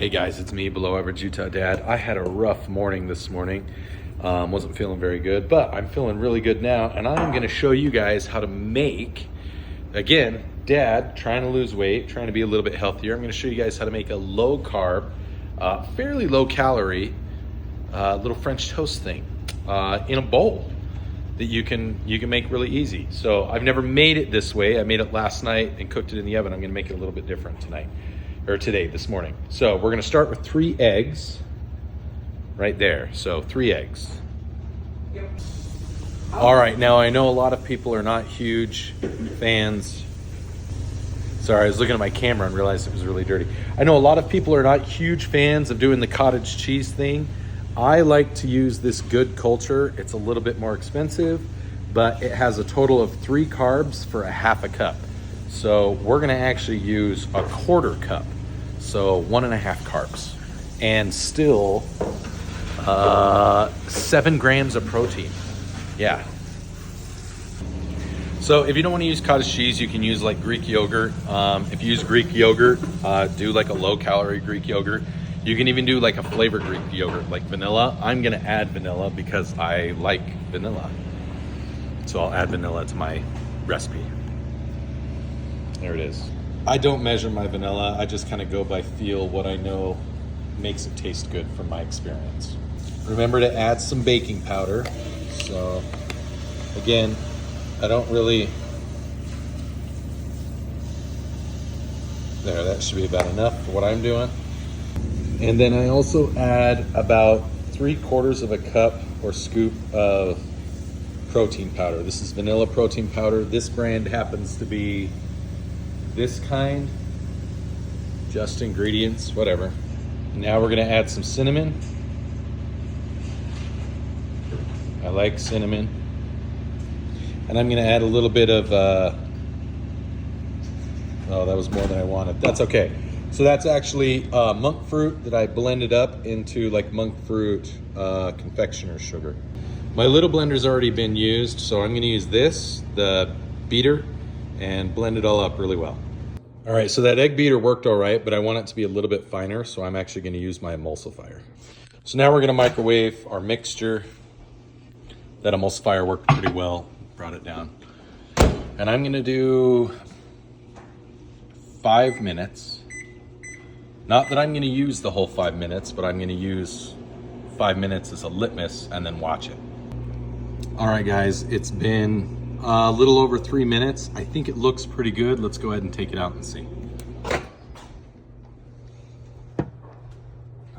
Hey guys, it's me, Below Average Utah Dad. I had a rough morning this morning. Wasn't feeling very good, but I'm feeling really good now, and I'm gonna show you guys how to make, again, Dad trying to lose weight, trying to be a little bit healthier. I'm gonna show you guys how to make a low carb, fairly low calorie, little French toast thing in a bowl that you can make really easy. So I've never made it this way. I made it last night and cooked it in the oven. I'm gonna make it a little bit different tonight. Or today, this morning. So we're gonna start with 3 eggs right there. So 3 eggs. Yep. All right, now I know a lot of people are not huge fans. Sorry, I was looking at my camera and realized it was really dirty. I know a lot of people are not huge fans of doing the cottage cheese thing. I like to use this Good Culture. It's a little bit more expensive, but it has a total of 3 carbs for a half a cup. So we're gonna actually use a 1/4 cup. So 1.5 carbs and still 7 grams of protein. Yeah. So if you don't want to use cottage cheese, you can use like Greek yogurt. If you use Greek yogurt, do like a low calorie Greek yogurt. You can even do like a flavored Greek yogurt, like vanilla. I'm gonna add vanilla because I like vanilla. So I'll add vanilla to my recipe. There it is. I don't measure my vanilla. I just kind of go by feel, what I know makes it taste good from my experience. Remember to add some baking powder. So again, I don't really, there, that should be about enough for what I'm doing. And then I also add about 3/4 of a cup or scoop of protein powder. This is vanilla protein powder. This brand happens to be this kind, just ingredients, whatever. Now we're gonna add some cinnamon. I like cinnamon. And I'm gonna add a little bit of, oh, that was more than I wanted. That's okay. So that's actually monk fruit that I blended up into like monk fruit confectioner sugar. My little blender's already been used, so I'm gonna use this, the beater, and blend it all up really well. All right, so that egg beater worked all right, but I want it to be a little bit finer, so I'm actually gonna use my emulsifier. So now we're gonna microwave our mixture. That emulsifier worked pretty well, brought it down. And I'm gonna do 5 minutes. Not that I'm gonna use the whole 5 minutes, but I'm gonna use 5 minutes as a litmus and then watch it. All right, guys, it's been a little over 3 minutes. I think it looks pretty good. Let's go ahead and take it out and see.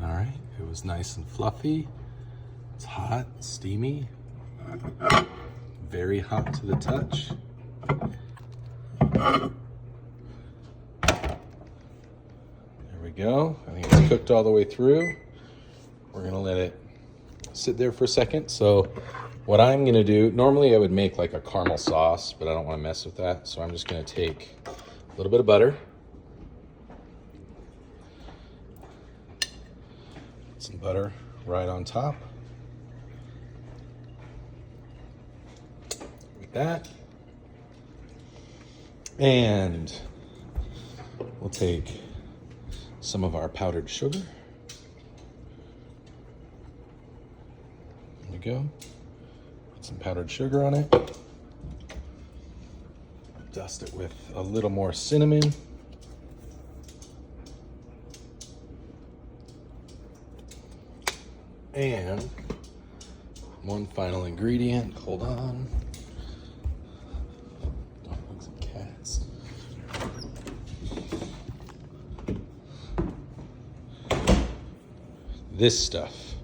All right, it was nice and fluffy. It's hot, steamy, very hot to the touch. There we go. I think it's cooked all the way through. We're gonna let it sit there for a second. So what I'm gonna do, normally I would make like a caramel sauce, but I don't wanna mess with that. So I'm just gonna take a little bit of butter, some butter right on top, like that. And we'll take some of our powdered sugar. There we go. Some powdered sugar on it. Dust it with a little more cinnamon. And one final ingredient. Hold on. Dogs and cats. This stuff.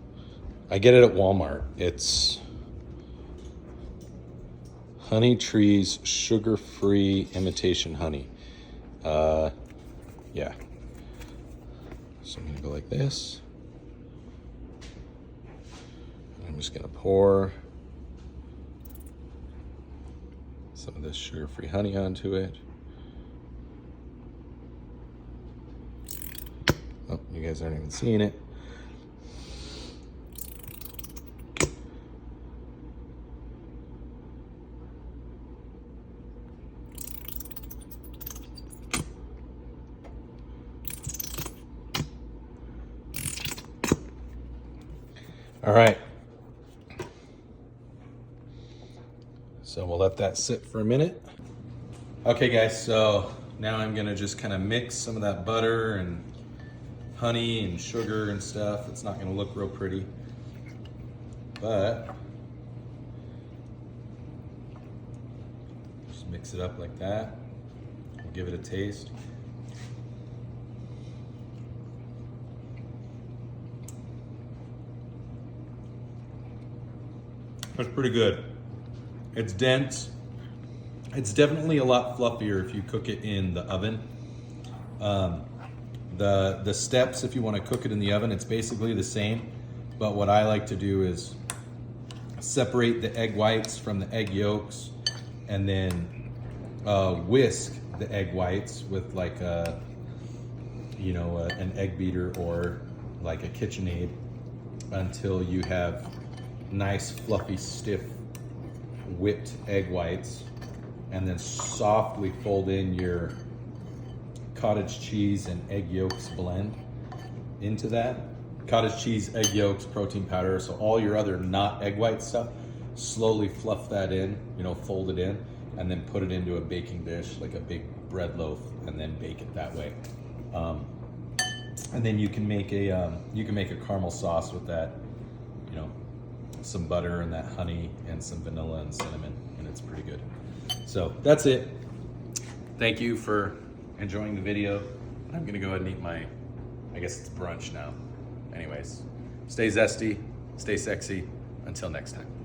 I get it at Walmart. It's Honey Trees sugar-free imitation honey. Yeah. So I'm gonna go like this. I'm just gonna pour some of this sugar-free honey onto it. Oh, you guys aren't even seeing it. All right. So we'll let that sit for a minute. Okay guys, so now I'm gonna just kind of mix some of that butter and honey and sugar and stuff. It's not gonna look real pretty, but just mix it up like that. We'll give it a taste. That's pretty good. It's dense. It's definitely a lot fluffier if you cook it in the oven. The steps, if you want to cook it in the oven, it's basically the same. But what I like to do is separate the egg whites from the egg yolks, and then whisk the egg whites with like a, an egg beater or like a KitchenAid until you have nice, fluffy, stiff, whipped egg whites, and then softly fold in your cottage cheese and egg yolks blend into that. Cottage cheese, egg yolks, protein powder, so all your other not egg white stuff, slowly fluff that in, fold it in, and then put it into a baking dish, like a big bread loaf, and then bake it that way. And then you can make a caramel sauce with that, some butter and that honey and some vanilla and cinnamon, and it's pretty good. So that's it. Thank you for enjoying the video. I'm gonna go ahead and eat I guess it's brunch now. Anyways, stay zesty, stay sexy. Until next time.